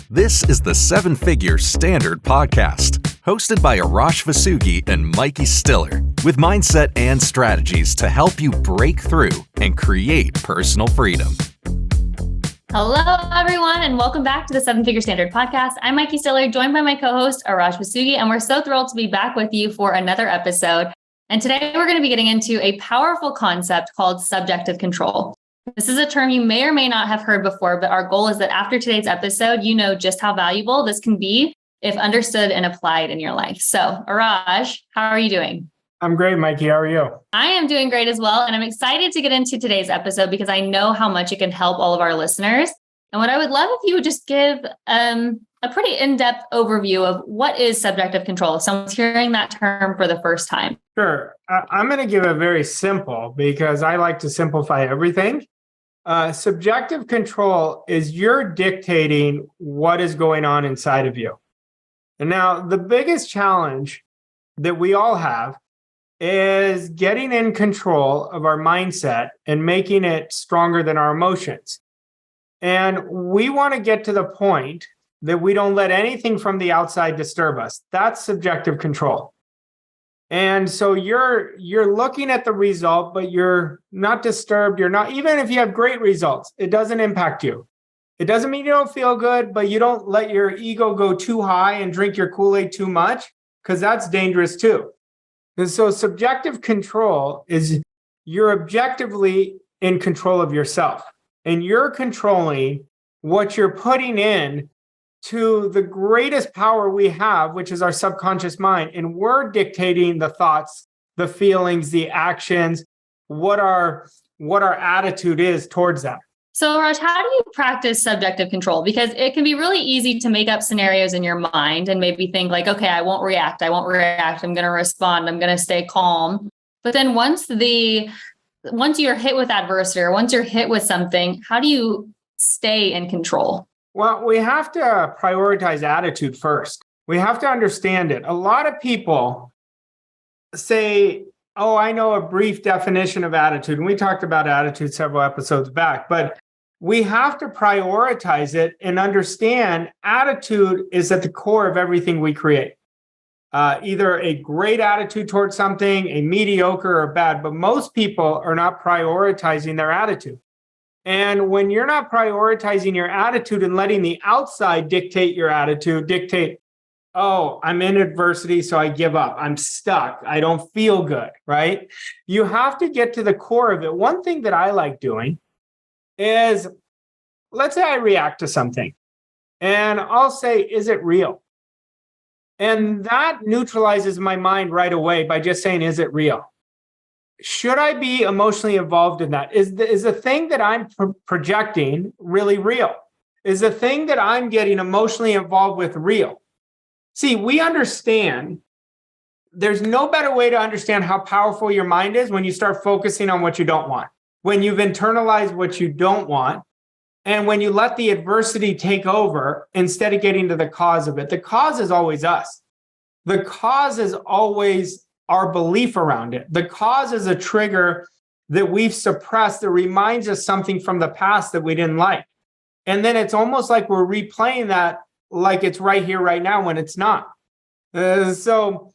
This is the Seven Figure Standard Podcast, hosted by Arash Vossoughi and Mykie Stiller, with mindset and strategies to help you break through and create personal freedom. Hello, everyone, and welcome back to the Seven Figure Standard Podcast. I'm Mykie Stiller, joined by my co-host, Arash Vossoughi, and we're so thrilled to be back with you for another episode. And today we're going to be getting into a powerful concept called subjective control. This is a term you may or may not have heard before, but our goal is that after today's episode, you know just how valuable this can be if understood and applied in your life. So, Arash, how are you doing? I'm great, Mykie. How are you? I am doing great as well. And I'm excited to get into today's episode because I know how much it can help all of our listeners. And what I would love if you would just give a pretty in-depth overview of what is subjective control if someone's hearing that term for the first time. Sure. I'm going to give it very simple because I like to simplify everything. Subjective control is you're dictating what is going on inside of you. And now the biggest challenge that we all have is getting in control of our mindset and making it stronger than our emotions. And we want to get to the point that we don't let anything from the outside disturb us. That's subjective control. And so you're looking at the result, but you're not disturbed. You're not, even if you have great results, it doesn't impact you. It doesn't mean you don't feel good, but you don't let your ego go too high and drink your Kool-Aid too much, because that's dangerous too. And so subjective control is you're objectively in control of yourself, and you're controlling what you're putting in to the greatest power we have, which is our subconscious mind. And we're dictating the thoughts, the feelings, the actions, what our attitude is towards that. So, Raj, how do you practice subjective control? Because it can be really easy to make up scenarios in your mind and maybe think like, okay, I won't react. I'm going to respond. I'm going to stay calm. But then once you're hit with adversity or once you're hit with something, how do you stay in control? Well, we have to prioritize attitude first. We have to understand it. A lot of people say, oh, I know a brief definition of attitude. And we talked about attitude several episodes back, but we have to prioritize it and understand attitude is at the core of everything we create. Either a great attitude towards something, a mediocre or bad, but most people are not prioritizing their attitude. And when you're not prioritizing your attitude and letting the outside dictate your attitude, oh, I'm in adversity, so I give up. I'm stuck. I don't feel good, right? You have to get to the core of it. One thing that I like doing is, let's say I react to something and I'll say, is it real? And that neutralizes my mind right away by just saying, is it real? Should I be emotionally involved in that? Is the thing that I'm projecting really real? Is the thing that I'm getting emotionally involved with real? See, we understand there's no better way to understand how powerful your mind is when you start focusing on what you don't want, when you've internalized what you don't want, and when you let the adversity take over instead of getting to the cause of it. The cause is always us. The cause is always our belief around it. The cause is a trigger that we've suppressed that reminds us something from the past that we didn't like. And then it's almost like we're replaying that like it's right here, right now, when it's not. So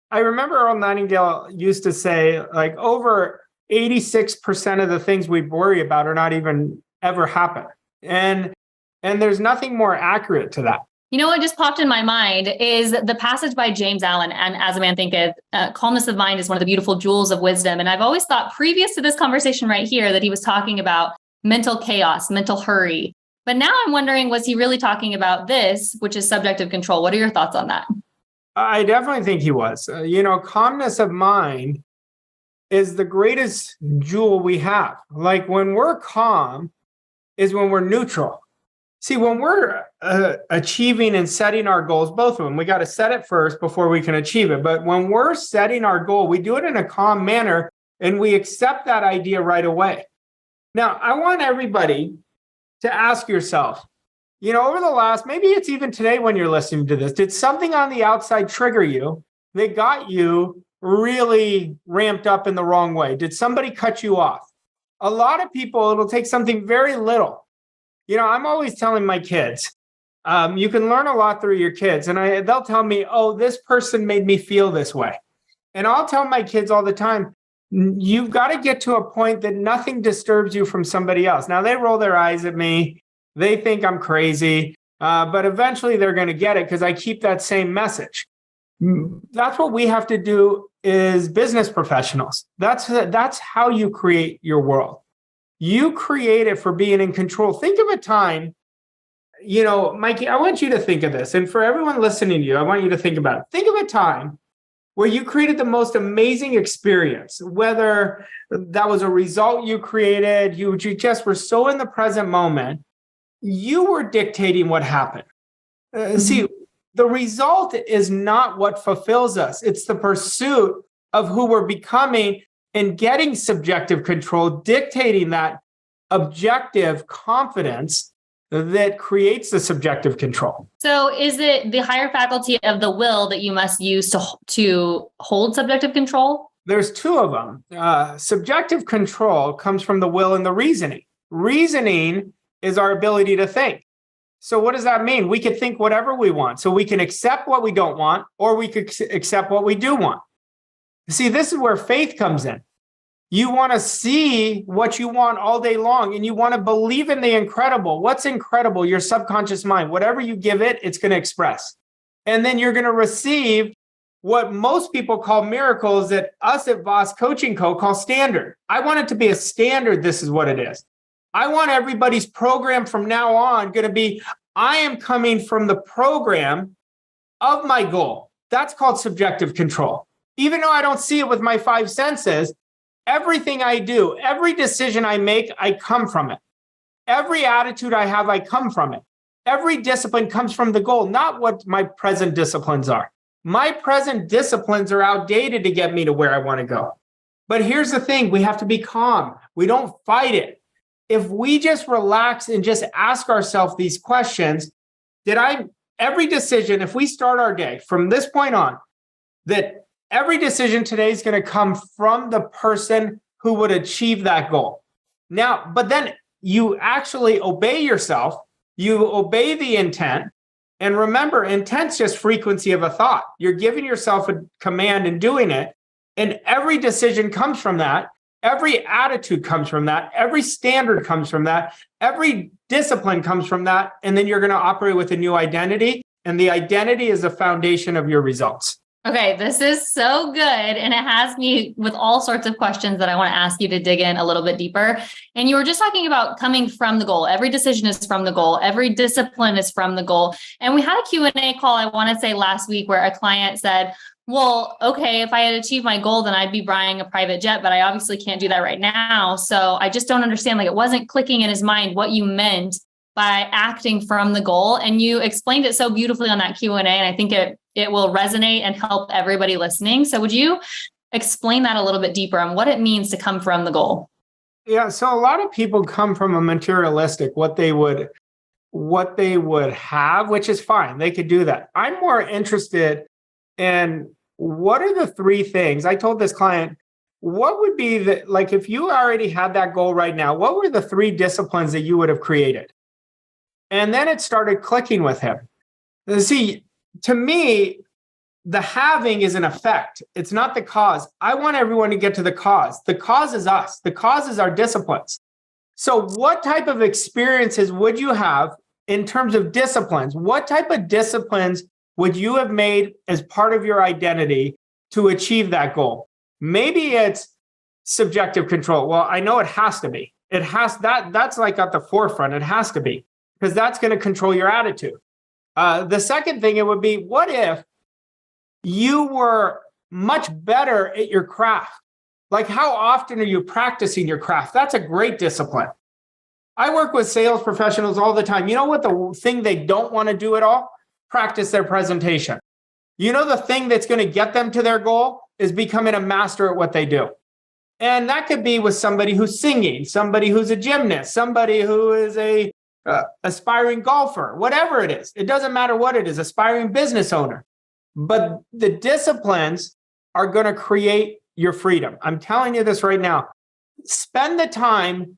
I remember Earl Nightingale used to say, like, over 86% of the things we worry about are not even ever happen. And there's nothing more accurate to that. You know what just popped in my mind is the passage by James Allen, and as a man thinketh, calmness of mind is one of the beautiful jewels of wisdom. And I've always thought previous to this conversation right here that he was talking about mental chaos, mental hurry. But now I'm wondering, was he really talking about this, which is subjective control? What are your thoughts on that? I definitely think he was. Calmness of mind is the greatest jewel we have. Like when we're calm is when we're neutral. See, when we're achieving and setting our goals, both of them, we got to set it first before we can achieve it. But when we're setting our goal, we do it in a calm manner and we accept that idea right away. Now, I want everybody to ask yourself, over the last, maybe it's even today when you're listening to this, did something on the outside trigger you that got you really ramped up in the wrong way? Did somebody cut you off? A lot of people, it'll take something very little. I'm always telling my kids, You can learn a lot through your kids. And they'll tell me, oh, this person made me feel this way. And I'll tell my kids all the time, you've got to get to a point that nothing disturbs you from somebody else. Now, they roll their eyes at me. They think I'm crazy. But eventually they're going to get it because I keep that same message. That's what we have to do as business professionals. That's how you create your world. You create it for being in control. Think of a time, Mykie, I want you to think of this. And for everyone listening to you, I want you to think about it. Think of a time where you created the most amazing experience, whether that was a result you created, you just were so in the present moment, you were dictating what happened. See, the result is not what fulfills us. It's the pursuit of who we're becoming and getting subjective control, dictating that objective confidence that creates the subjective control. So is it the higher faculty of the will that you must use to hold subjective control? There's two of them. Subjective control comes from the will and the reasoning. Reasoning is our ability to think. So what does that mean? We could think whatever we want. So we can accept what we don't want, or we could accept what we do want. See, this is where faith comes in. You want to see what you want all day long, and you want to believe in the incredible. What's incredible? Your subconscious mind. Whatever you give it, it's going to express. And then you're going to receive what most people call miracles that us at Voss Coaching Co. call standard. I want it to be a standard. This is what it is. I want everybody's program from now on going to be, I am coming from the program of my goal. That's called subjective control. Even though I don't see it with my five senses, everything I do, every decision I make, I come from it. Every attitude I have, I come from it. Every discipline comes from the goal, not what my present disciplines are. My present disciplines are outdated to get me to where I want to go. But here's the thing, we have to be calm. We don't fight it. If we just relax and just ask ourselves these questions, every decision, if we start our day from this point on, that every decision today is going to come from the person who would achieve that goal. Now, but then you actually obey yourself, you obey the intent. And remember, intent's just frequency of a thought. You're giving yourself a command and doing it. And every decision comes from that. Every attitude comes from that. Every standard comes from that. Every discipline comes from that. And then you're going to operate with a new identity. And the identity is the foundation of your results. Okay, this is so good. And it has me with all sorts of questions that I want to ask you to dig in a little bit deeper. And you were just talking about coming from the goal. Every decision is from the goal. Every discipline is from the goal. And we had a Q&A call, I want to say last week, where a client said, well, okay, if I had achieved my goal, then I'd be buying a private jet, but I obviously can't do that right now. So I just don't understand. Like, it wasn't clicking in his mind what you meant by acting from the goal. And you explained it so beautifully on that Q&A. And I think it will resonate and help everybody listening. So would you explain that a little bit deeper on what it means to come from the goal? Yeah. So a lot of people come from a materialistic, what they would have, which is fine. They could do that. I'm more interested in what are the three things. I told this client, what would be if you already had that goal right now, what were the three disciplines that you would have created? And then it started clicking with him. See, to me, the having is an effect. It's not the cause. I want everyone to get to the cause. The cause is us. The cause is our disciplines. So what type of experiences would you have in terms of disciplines? What type of disciplines would you have made as part of your identity to achieve that goal? Maybe it's subjective control. Well, I know it has to be. That's like at the forefront. It has to be, because that's going to control your attitude. The second thing, it would be, what if you were much better at your craft? Like, how often are you practicing your craft? That's a great discipline. I work with sales professionals all the time. You know what the thing they don't want to do at all? Practice their presentation. You know, the thing that's going to get them to their goal is becoming a master at what they do. And that could be with somebody who's singing, somebody who's a gymnast, somebody who is a aspiring golfer, whatever it is. It doesn't matter what it is, aspiring business owner. But the disciplines are going to create your freedom. I'm telling you this right now. Spend the time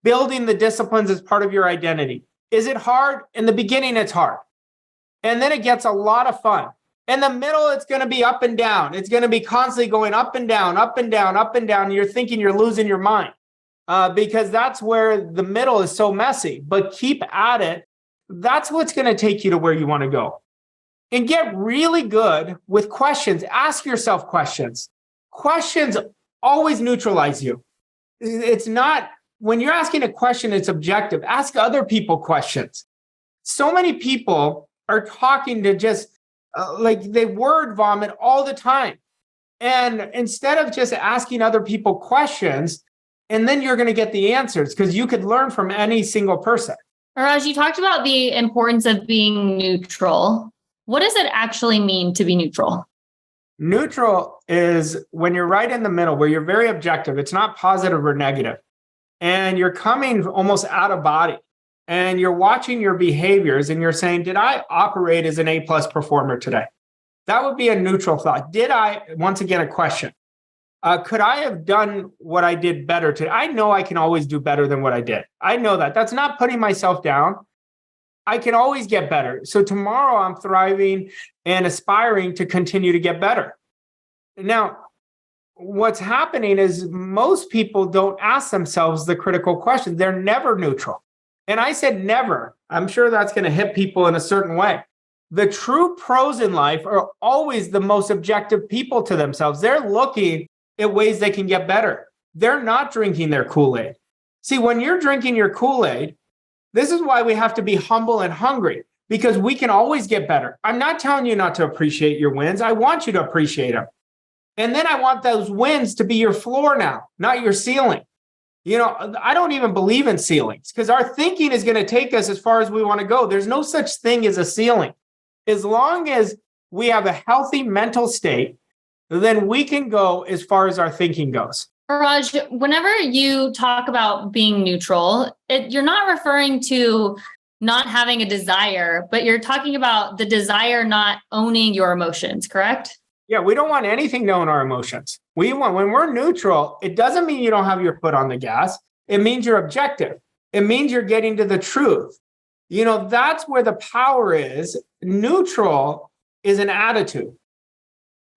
building the disciplines as part of your identity. Is it hard? In the beginning, it's hard. And then it gets a lot of fun. In the middle, it's going to be up and down. It's going to be constantly going up and down, up and down, up and down. You're thinking you're losing your mind because that's where the middle is so messy. But keep at it. That's what's going to take you to where you want to go. And get really good with questions. Ask yourself questions. Questions always neutralize you. It's not, when you're asking a question, it's objective. Ask other people questions. So many people are talking to just like they word vomit all the time. And instead of just asking other people questions, and then you're going to get the answers because you could learn from any single person. Arash, you talked about the importance of being neutral. What does it actually mean to be neutral? Neutral is when you're right in the middle, where you're very objective. It's not positive or negative. And you're coming almost out of body. And you're watching your behaviors and you're saying, did I operate as an A+ performer today? That would be a neutral thought. Did I, once again, a question. Could I have done what I did better today? I know I can always do better than what I did. I know that. That's not putting myself down. I can always get better. So tomorrow I'm thriving and aspiring to continue to get better. Now, what's happening is most people don't ask themselves the critical questions. They're never neutral. And I said never. I'm sure that's going to hit people in a certain way. The true pros in life are always the most objective people to themselves. They're looking at ways they can get better. They're not drinking their Kool-Aid. See, when you're drinking your Kool-Aid, this is why we have to be humble and hungry, because we can always get better. I'm not telling you not to appreciate your wins. I want you to appreciate them. And then I want those wins to be your floor now, not your ceiling. You know, I don't even believe in ceilings because our thinking is going to take us as far as we want to go. There's no such thing as a ceiling. As long as we have a healthy mental state, then we can go as far as our thinking goes. Arash, whenever you talk about being neutral, you're not referring to not having a desire, but you're talking about the desire not owning your emotions, correct? Yeah, we don't want anything to own our emotions. When we're neutral, it doesn't mean you don't have your foot on the gas. It means you're objective. It means you're getting to the truth. You know, that's where the power is. Neutral is an attitude.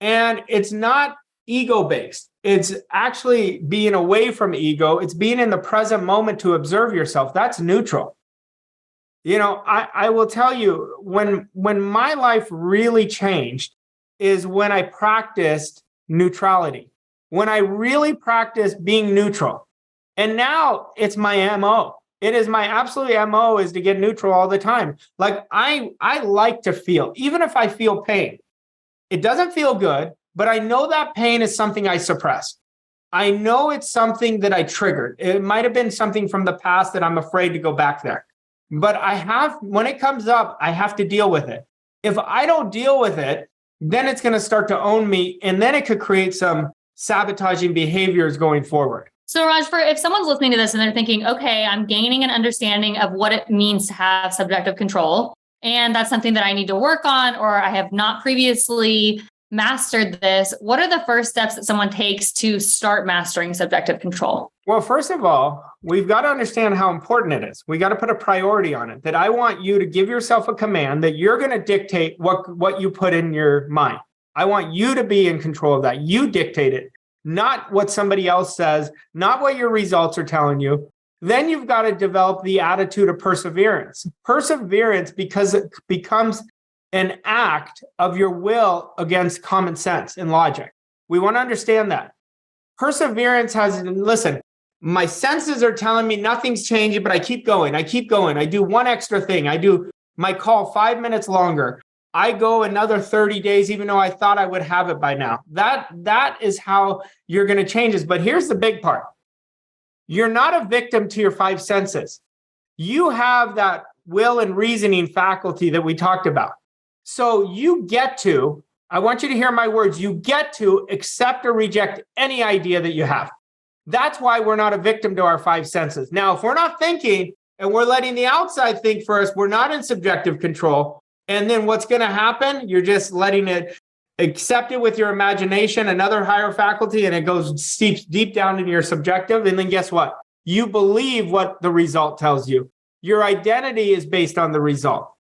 And it's not ego-based. It's actually being away from ego. It's being in the present moment to observe yourself. That's neutral. You know, I will tell you, when my life really changed is when I practiced neutrality, when I really practiced being neutral. And now it's my MO. It is my absolute MO is to get neutral all the time. Like I like to feel, even if I feel pain, it doesn't feel good, but I know that pain is something I suppressed. I know it's something that I triggered. It might have been something from the past that I'm afraid to go back there. But when it comes up, I have to deal with it. If I don't deal with it, then it's going to start to own me. And then it could create some sabotaging behaviors going forward. So Raj, if someone's listening to this and they're thinking, okay, I'm gaining an understanding of what it means to have subjective control, and that's something that I need to work on, or I have not previously mastered this, what are the first steps that someone takes to start mastering subjective control? Well, first of all, we've got to understand how important it is. We got to put a priority on it, that I want you to give yourself a command that you're going to dictate what you put in your mind. I want you to be in control of that. You dictate it, not what somebody else says, not what your results are telling you. Then you've got to develop the attitude of perseverance. Perseverance, because it becomes an act of your will against common sense and logic. We want to understand that. Perseverance listen, my senses are telling me nothing's changing, but I keep going. I keep going. I do one extra thing. I do my call 5 minutes longer. I go another 30 days, even though I thought I would have it by now. That is how you're going to change this. But here's the big part. You're not a victim to your five senses. You have that will and reasoning faculty that we talked about. So I want you to hear my words, you get to accept or reject any idea that you have. That's why we're not a victim to our five senses. Now, if we're not thinking and we're letting the outside think for us, we're not in subjective control. And then what's going to happen? You're just letting it accept it with your imagination, another higher faculty, and it goes deep down into your subjective. And then guess what? You believe what the result tells you. Your identity is based on the result.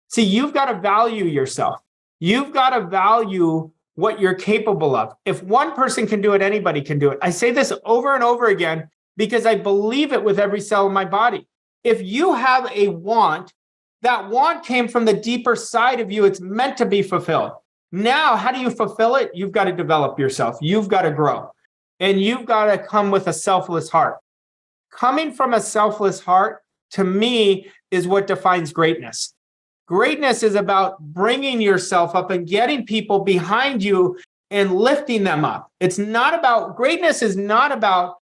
See, you've got to value yourself. You've got to value what you're capable of. If one person can do it, anybody can do it. I say this over and over again because I believe it with every cell in my body. If you have a want, that want came from the deeper side of you. It's meant to be fulfilled. Now, how do you fulfill it? You've got to develop yourself. You've got to grow. And you've got to come with a selfless heart. Coming from a selfless heart, to me, is what defines greatness. Greatness is about bringing yourself up and getting people behind you and lifting them up. Greatness is not about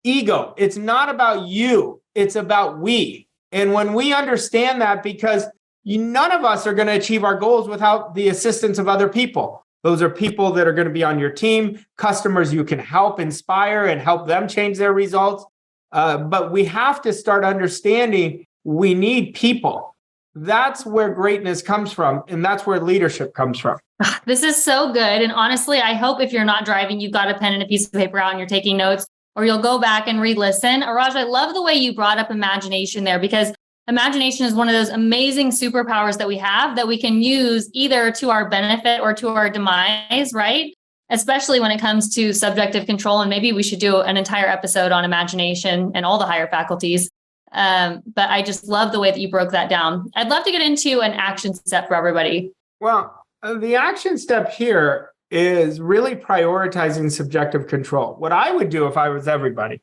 ego. It's not about you. It's about we. And when we understand that, because none of us are going to achieve our goals without the assistance of other people. Those are people that are going to be on your team, customers you can help inspire and help them change their results. But we have to start understanding we need people. That's where greatness comes from. And that's where leadership comes from. This is so good. And honestly, I hope if you're not driving, you've got a pen and a piece of paper out and you're taking notes, or you'll go back and re-listen. Arash, I love the way you brought up imagination there, because imagination is one of those amazing superpowers that we have that we can use either to our benefit or to our demise, right? Especially when it comes to subjective control. And maybe we should do an entire episode on imagination and all the higher faculties. But I just love the way that you broke that down. I'd love to get into an action step for everybody. Well, the action step here is really prioritizing subjective control. What I would do if I was everybody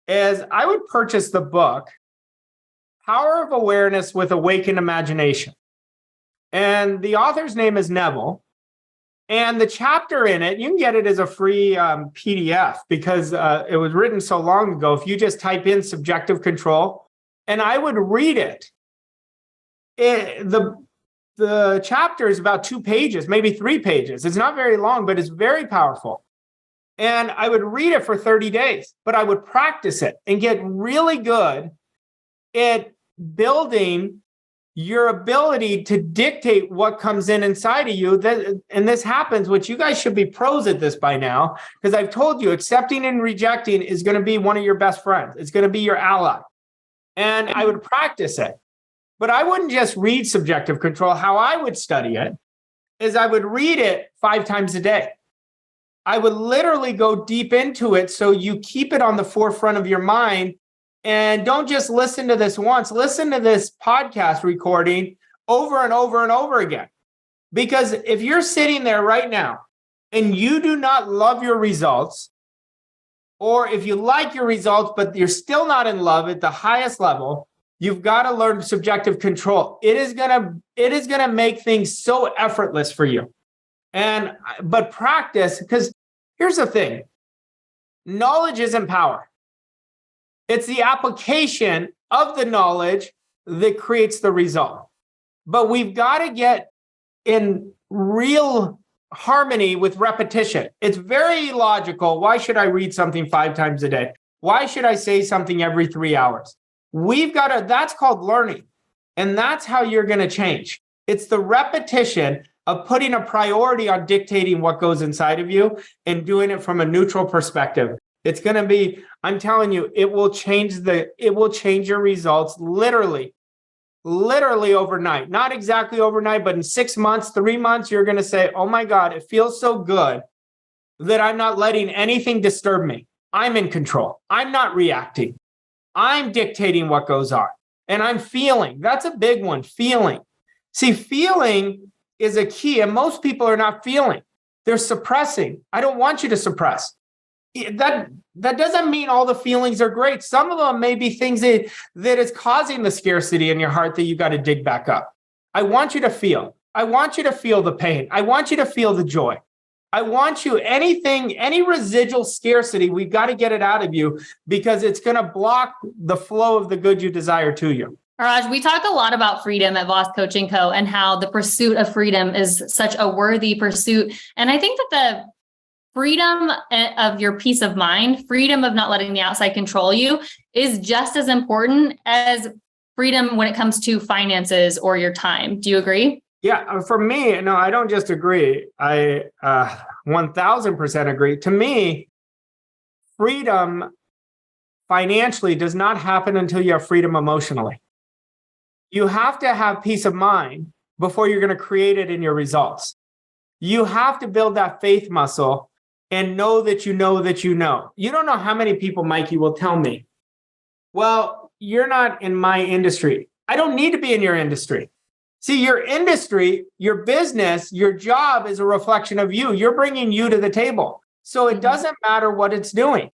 is I would purchase the book, Power of Awareness with Awakened Imagination. And the author's name is Neville. And the chapter in it, you can get it as a free PDF because it was written so long ago. If you just type in subjective control, and I would read it. The chapter is about 2 pages, maybe 3 pages. It's not very long, but it's very powerful. And I would read it for 30 days, but I would practice it and get really good at building your ability to dictate what comes in inside of you. And this happens, which you guys should be pros at this by now, because I've told you accepting and rejecting is going to be one of your best friends. It's going to be your ally. And I would practice it. But I wouldn't just read subjective control. How I would study it is I would read it 5 times a day. I would literally go deep into it so you keep it on the forefront of your mind. And don't just listen to this once. Listen to this podcast recording over and over and over again. Because if you're sitting there right now and you do not love your results, or if you like your results, but you're still not in love at the highest level, you've got to learn subjective control. It is gonna make things so effortless for you. But practice, because here's the thing. Knowledge isn't power. It's the application of the knowledge that creates the result. But we've got to get in real harmony with repetition. It's very logical. Why should I read something 5 times a day? Why should I say something every 3 hours? That's called learning. And that's how you're going to change. It's the repetition of putting a priority on dictating what goes inside of you and doing it from a neutral perspective. It's going to be, I'm telling you, it will change your results literally overnight. Not exactly overnight, but in 6 months, 3 months, you're going to say, oh my God, it feels so good that I'm not letting anything disturb me. I'm in control. I'm not reacting. I'm dictating what goes on. And I'm feeling. That's a big one, feeling. See, feeling is a key, and most people are not feeling. They're suppressing. I don't want you to suppress. That doesn't mean all the feelings are great. Some of them may be things that is causing the scarcity in your heart that you got to dig back up. I want you to feel. I want you to feel the pain. I want you to feel the joy. I want you, any residual scarcity, we've got to get it out of you because it's going to block the flow of the good you desire to you. Arash, we talk a lot about freedom at Voss Coaching Co. and how the pursuit of freedom is such a worthy pursuit. And I think that the freedom of your peace of mind, freedom of not letting the outside control you is just as important as freedom when it comes to finances or your time. Do you agree? Yeah, for me, no, I don't just agree. I 1000% agree. To me, freedom financially does not happen until you have freedom emotionally. You have to have peace of mind before you're going to create it in your results. You have to build that faith muscle and know that you know that you know. You don't know how many people, Mykie, will tell me, well, you're not in my industry. I don't need to be in your industry. See, your industry, your business, your job is a reflection of you. You're bringing you to the table. So it doesn't matter what it's doing.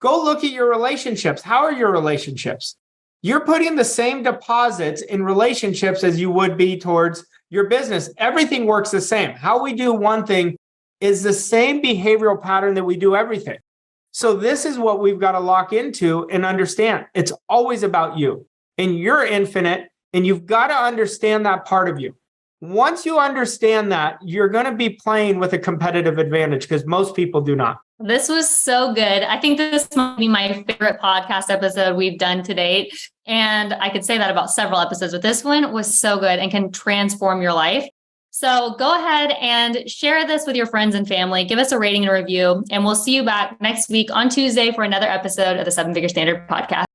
Go look at your relationships. How are your relationships? You're putting the same deposits in relationships as you would be towards your business. Everything works the same. How we do one thing is the same behavioral pattern that we do everything. So this is what we've got to lock into and understand. It's always about you, and you're infinite, and you've got to understand that part of you. Once you understand that, you're going to be playing with a competitive advantage because most people do not. This was so good. I think this might be my favorite podcast episode we've done to date. And I could say that about several episodes, but this one was so good and can transform your life. So go ahead and share this with your friends and family. Give us a rating and a review, and we'll see you back next week on Tuesday for another episode of the 7 Figure Standard podcast.